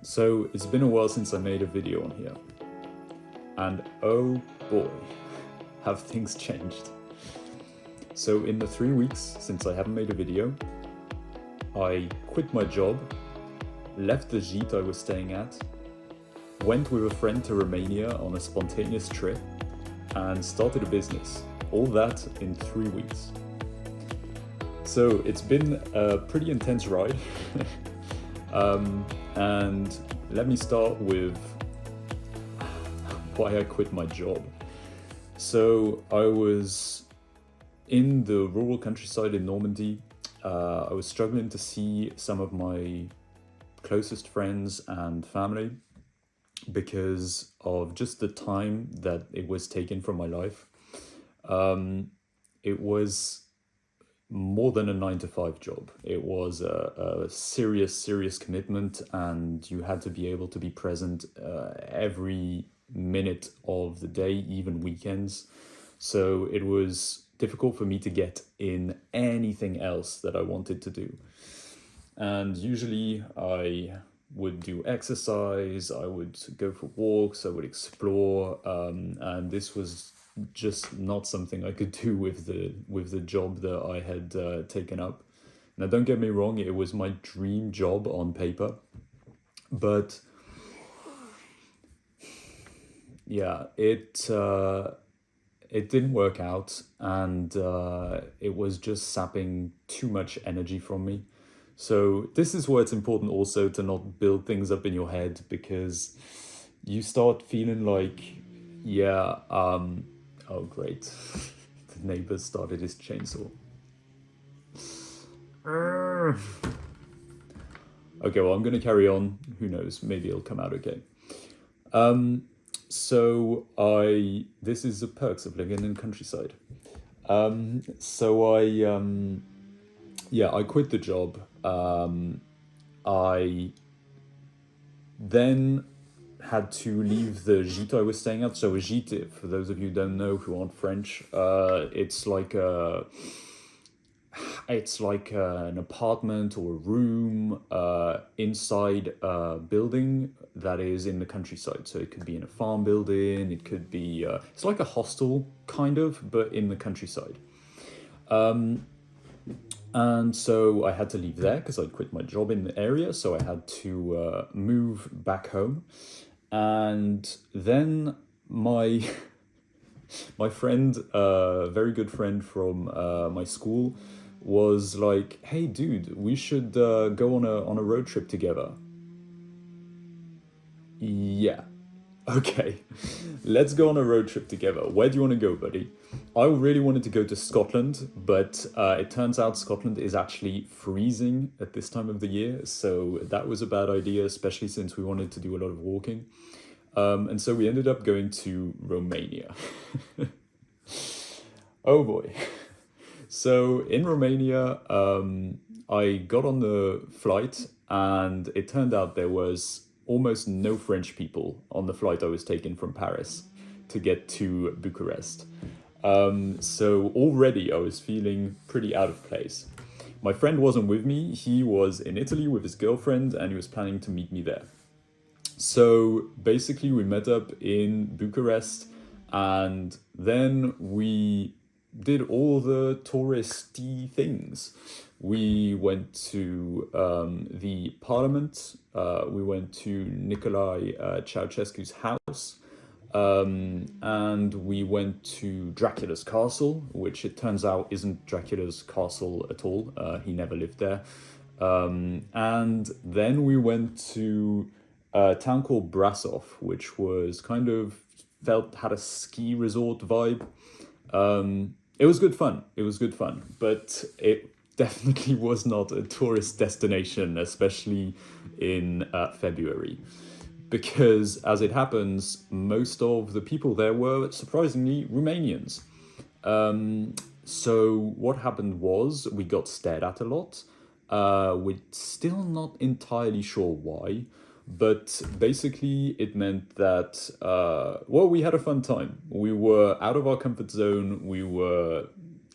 So it's been a while since I made a video on here, and oh boy, have things changed. So in the 3 weeks since I haven't made a video, I quit my job, left the gîte I was staying at, went with a friend to Romania on a spontaneous trip, and started a business. All that in 3 weeks. So it's been a pretty intense ride. And let me start with why I quit my job. So I was in the rural countryside in Normandy. I was struggling to see some of my closest friends and family because of just the time that it was taken from my life. It was more than a 9 to 5 job. It was a serious commitment, and you had to be able to be present every minute of the day, even weekends. So it was difficult for me to get in anything else that I wanted to do. And usually I would do exercise, I would go for walks, I would explore, and this was just not something I could do with the job that I had taken up. Now, don't get me wrong, it was my dream job on paper, but yeah, it didn't work out, and it was just sapping too much energy from me. So this is why it's important also to not build things up in your head, because you start feeling like, yeah, oh great, the neighbor started his chainsaw. Okay, well, I'm gonna carry on. Who knows? Maybe it'll come out okay. This is the perks of living in the countryside. I quit the job. I then had to leave the gîte I was staying at. So a gîte, for those of you who don't know, who aren't French, it's like an apartment or a room inside a building that is in the countryside. So it could be in a farm building, it could be, it's like a hostel kind of, but in the countryside. And so I had to leave there because I'd quit my job in the area. So I had to move back home. And then my friend, a very good friend from my school, was like, "Hey, dude, we should go on a road trip together." Yeah. Okay, let's go on a road trip together. Where do you want to go, buddy? I really wanted to go to Scotland, but it turns out Scotland is actually freezing at this time of the year, so that was a bad idea, especially since we wanted to do a lot of walking. And so we ended up going to Romania. Oh boy. So in Romania, I got on the flight, and it turned out there was almost no French people on the flight I was taking from Paris to get to Bucharest. So already I was feeling pretty out of place. My friend wasn't with me. He was in Italy with his girlfriend, and he was planning to meet me there. So basically we met up in Bucharest, and then we did all the touristy things. We went to the parliament, we went to Nicolae Ceausescu's house, and we went to Dracula's castle, which it turns out isn't Dracula's castle at all. He never lived there. And then we went to a town called Brasov, which was kind of had a ski resort vibe. It was good fun. But it definitely was not a tourist destination, especially in February. Because, as it happens, most of the people there were surprisingly Romanians. So what happened was we got stared at a lot. We're still not entirely sure why. But basically, it meant that, we had a fun time. We were out of our comfort zone. We were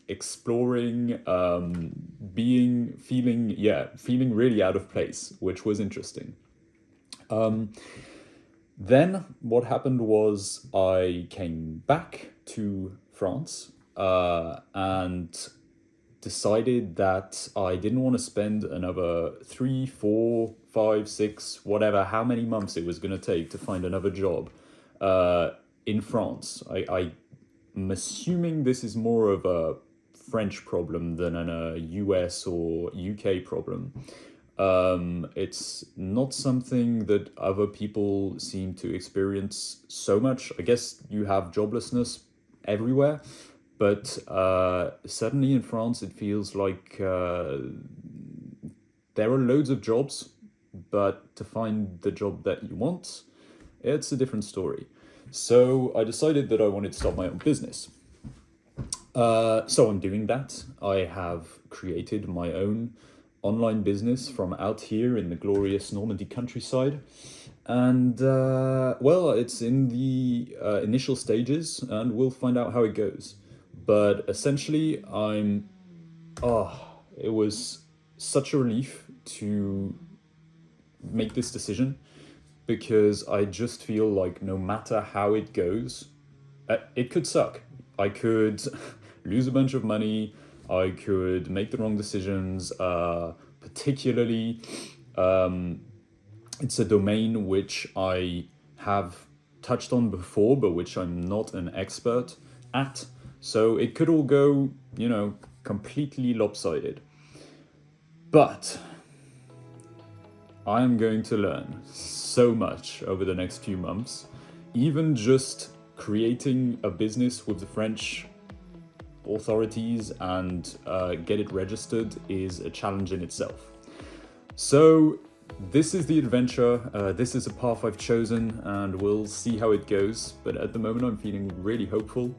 exploring, feeling really out of place, which was interesting. Then what happened was I came back to France and decided that I didn't want to spend another 3, 4, 5, 6, whatever, how many months it was going to take to find another job in France. I'm assuming this is more of a French problem than a US or UK problem. It's not something that other people seem to experience so much. I guess you have joblessness everywhere, but certainly in France, it feels like there are loads of jobs, but to find the job that you want, it's a different story. So I decided that I wanted to start my own business. So I'm doing that. I have created my own online business from out here in the glorious Normandy countryside. And well, it's in the initial stages, and we'll find out how it goes. But essentially, it was such a relief to make this decision because I just feel like no matter how it goes, it could suck. I could lose a bunch of money. I could make the wrong decisions. Particularly, it's a domain which I have touched on before, but which I'm not an expert at. So it could all go, completely lopsided. But I'm going to learn so much over the next few months. Even just creating a business with the French authorities and get it registered is a challenge in itself. So this is the adventure. This is a path I've chosen, and we'll see how it goes. But at the moment, I'm feeling really hopeful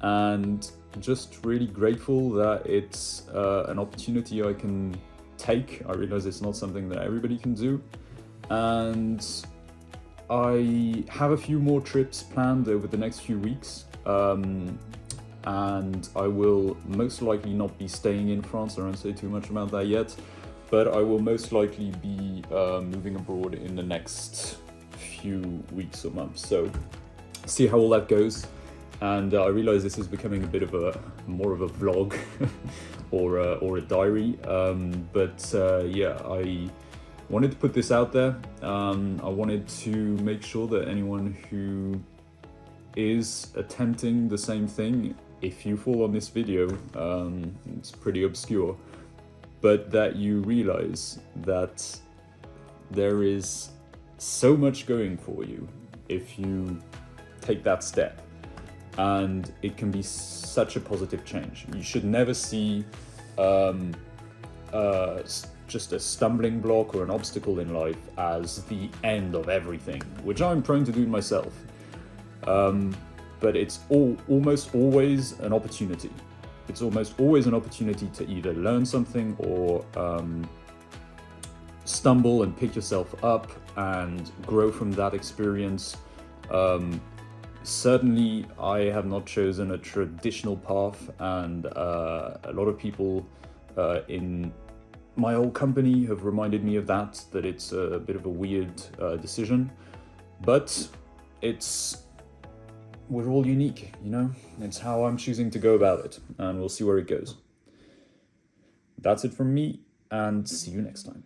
and just really grateful that it's an opportunity I can take. I realize it's not something that everybody can do. And I have a few more trips planned over the next few weeks. And I will most likely not be staying in France. I don't say too much about that yet, but I will most likely be moving abroad in the next few weeks or months. So see how all that goes. And I realize this is becoming a bit of more of a vlog or a diary. But I wanted to put this out there. I wanted to make sure that anyone who is attempting the same thing, if you fall on this video, it's pretty obscure, but that you realize that there is so much going for you if you take that step, and it can be such a positive change. You should never see just a stumbling block or an obstacle in life as the end of everything, which I'm prone to do myself. But it's almost always an opportunity. It's almost always an opportunity to either learn something or stumble and pick yourself up and grow from that experience. Certainly, I have not chosen a traditional path, and a lot of people in my old company have reminded me of that it's a bit of a weird decision, but we're all unique, It's how I'm choosing to go about it, and we'll see where it goes. That's it from me, and see you next time.